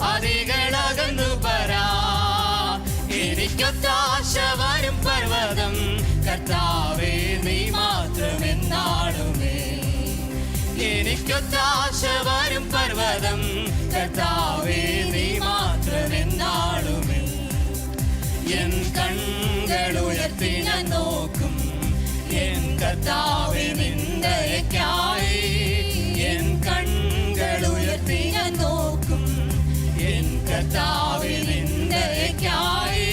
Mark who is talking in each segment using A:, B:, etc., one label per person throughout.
A: പാതികളകന്നു പരാ. എനിക്കൊത്താശ വരും പർവ്വതം കർത്താവേ നീ മാത്രമെന്നാളുമേ. എനിക്കൊത്താശ വരും പർവ്വതം കർത്താവേ നീ മാത്രമെന്നാളുമേ. എൻ കണ്ണുകളുയർത്തി ഞാൻ നോക്കും എൻ കർത്താവേ നിന്ദയ്ക്കായി. എൻ കണ്ണുകളുയർത്തി ഞാൻ നോക്കും എൻ കർത്താവേ നിന്ദയ്ക്കായി.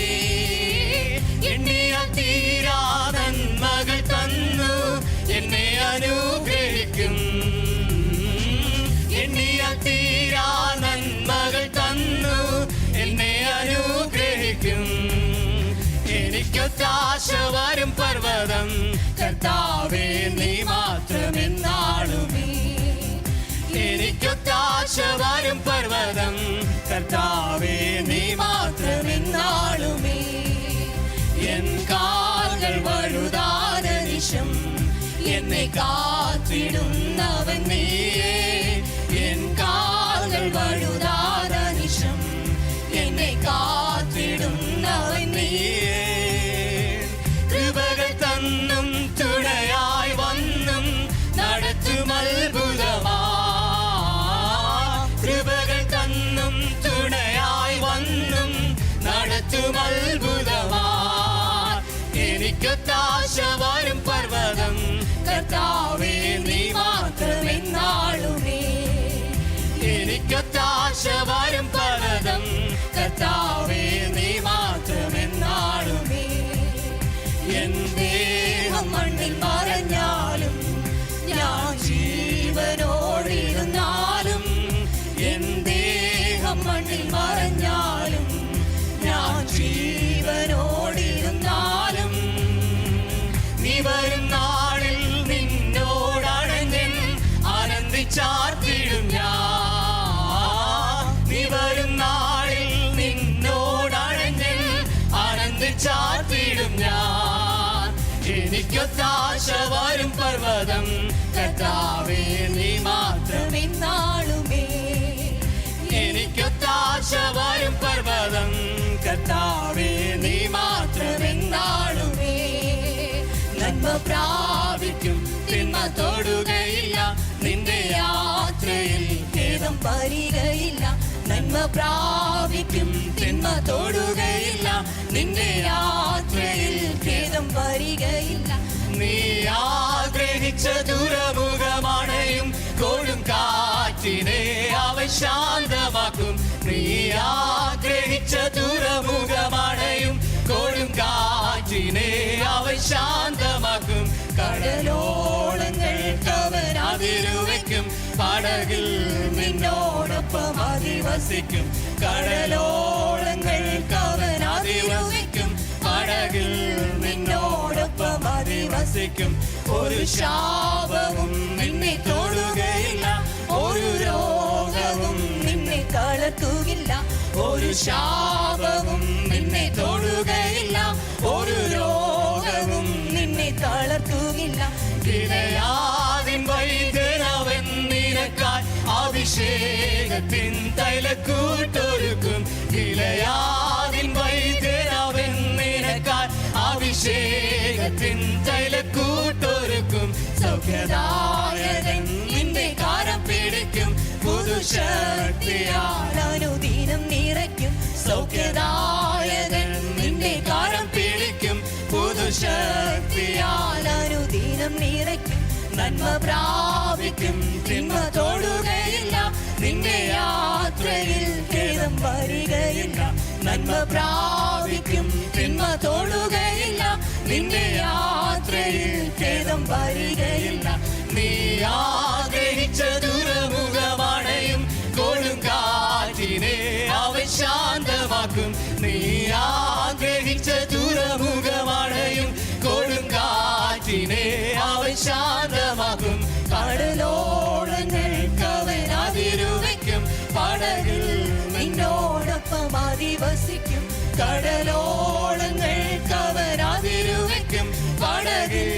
A: എണ്ണിയാൽ തീരാ നന്മകൾ തന്നു എന്നെ അനുഗ്രഹിക്കും. എണ്ണിയാൽ തീരാ നന്മകൾ തന്നു എന്നെ അനുഗ്രഹിക്കും. എനിക്കൊത്താശ വരും പർവ്വതം കർത്താവേ നീ മാത്രമെന്നാളുമേ. എനിക്കൊത്താശ വരും പർവ്വതം കർത്താവേ നീ മാത്രമെന്നാളുമേ. എൻ കാൽകൾ വഴുതാന നിശം എന്നെ കാത്തിടുന്നവൻ നീയേ. എൻ കാൽകൾ വഴുതാന നിശം എന്നെ കാത്തിടുന്നവൻ നീയേ. കൃപകൾ തന്നും തുണയായി വന്നും നടത്തും അത്ഭുതമാ. കൃപകൾ തന്നും തുണയായി വന്നും നടത്തും അത്ഭുതമാ. എനിക്കൊത്താശ വരും പർവ്വതം കർത്താവേ നീ മാത്രമെന്നാളുമേ. എനിക്കൊത്താശ വരും പർവ്വതം കർത്താവേ നീ മാത്രമെന്നാളുമേ. എൻ ദേഹം മണ്ണിൽ മറഞ്ഞാലും ഞാൻ ജീവനോടിരുന്നാലും. എൻ ദേഹം മണ്ണിൽ മറഞ്ഞാലും ഞാൻ ജീവനോടിരുന്നാലും. നീ വരും നാളിൽ നിന്നോടണഞ്ഞൻ ആനന്ദിച്ചാർത്തിടും ഞാൻ. നീ വരും നാളിൽ നിന്നോടണഞ്ഞൻ ആനന്ദിച്ചാർത്തിടും ഞാൻ. എനിക്കൊത്താശ വരും പർവ്വതം കർത്താവേ നീ മാത്രമെന്നാളുമേ. എനിക്കൊത്താശ വരും പർവ്വതം കർത്താവേ നീ മാത്രമെന്നാളുമേ. നന്മ പ്രാപിക്കും തിന്മ തൊടുകയില്ല നിന്റെ യാത്രയിൽ ഖേദം വരികയില്ല. നന്മ പ്രാപിക്കും തിന്മ തൊടുകയില്ല നിന്റെ യാത്രയിൽ ഖേദം വരികയില്ല. നീ ആഗ്രഹിച്ച ദുരമുഖമണയും കൊടും കാറ്റിനെ അവൻ ശാന്തമാക്കും. നീ ആഗ്രഹിച്ച ദുരമുഖമണയും കൊടും കാറ്റിനെ അവൻ ശാന്തമാക്കും. കടലോളങ്ങൾക്ക് അവൻ അതിരുവയ്ക്കും. പടകിൽ നിന്നോടൊപ്പം അധിവസിക്കും. കടലോളങ്ങൾക്ക് അവൻ അതിരുവയ്ക്കും. പടകിൽ നിന്നോടൊപ്പം അധിവസിക്കും. ഒരു ശാപവും നിന്നെ തൊടുകയില്ല. ഒരു രോഗവും നിന്നെ തളർത്തുകില്ല. ഒരു ശാപവും നിന്നെ തൊടുകയില്ല. ഒരു രോഗവും നിന്നെ തളർത്തുകില്ല. ഗിലെയാദിൻ വൈദ്യനവൻ നിനക്കായി അഭിഷേകത്തിൻ തൈലക്കൂട്ടൊരുക്കും. ഗിലെയാദിൻ വൈദ്യനവൻ നിനക്കായി അഭിഷേകത്തിൻ തൈലക്കൂട്ടൊരുക്കും. സൗഖ്യദായകൻ നിന്റെ കാരം പിടിക്കും. പുതുശക്തിയാൽ അനുദിനം നിറയ്ക്കും. സൗഖ്യദായകൻ നിന്റെ കാരം പിടിക്കും. പുതുശക്തിയാൽ അനുദിനം നിറയ്ക്കും. നന്മ പ്രാപിക്കും തിന്മ തൊടുകയില്ല നിന്റെ യാത്രയിൽ ഖേദം വരികയില്ല. നന്മ പ്രാപിക്കും തിന്മ തൊടുകയില്ല നിന്റെ യാത്രയിൽ ഖേദം വരികയില്ല. നീ ആഗ്രഹിച്ച ദുരമുഖമണയും കൊടും കാറ്റിനെ അവൻ ശാന്തമാക്കും. നീ ആഗ്രഹിച്ച ദുരമുഖമണയും കൊടും കാറ്റിനെ അവൻ ശാന്തമാക്കും. കടലോളങ്ങൾക്ക് അവൻ അതിരുവയ്ക്കും. പടകിൽ നിന്നോടൊപ്പം അധിവസിക്കും. കടലോളങ്ങൾക്ക് അവൻ അതിരുവയ്ക്കും. പടകിൽ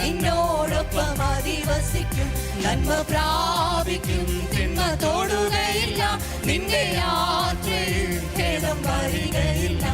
A: നിന്നോടൊപ്പം അധിവസിക്കും. നന്മ പ്രാപിക്കും തിന്മ തോടുകയില്ല, നിന്റെ യാത്രയിൽ ഖേദം വരികയില്ല.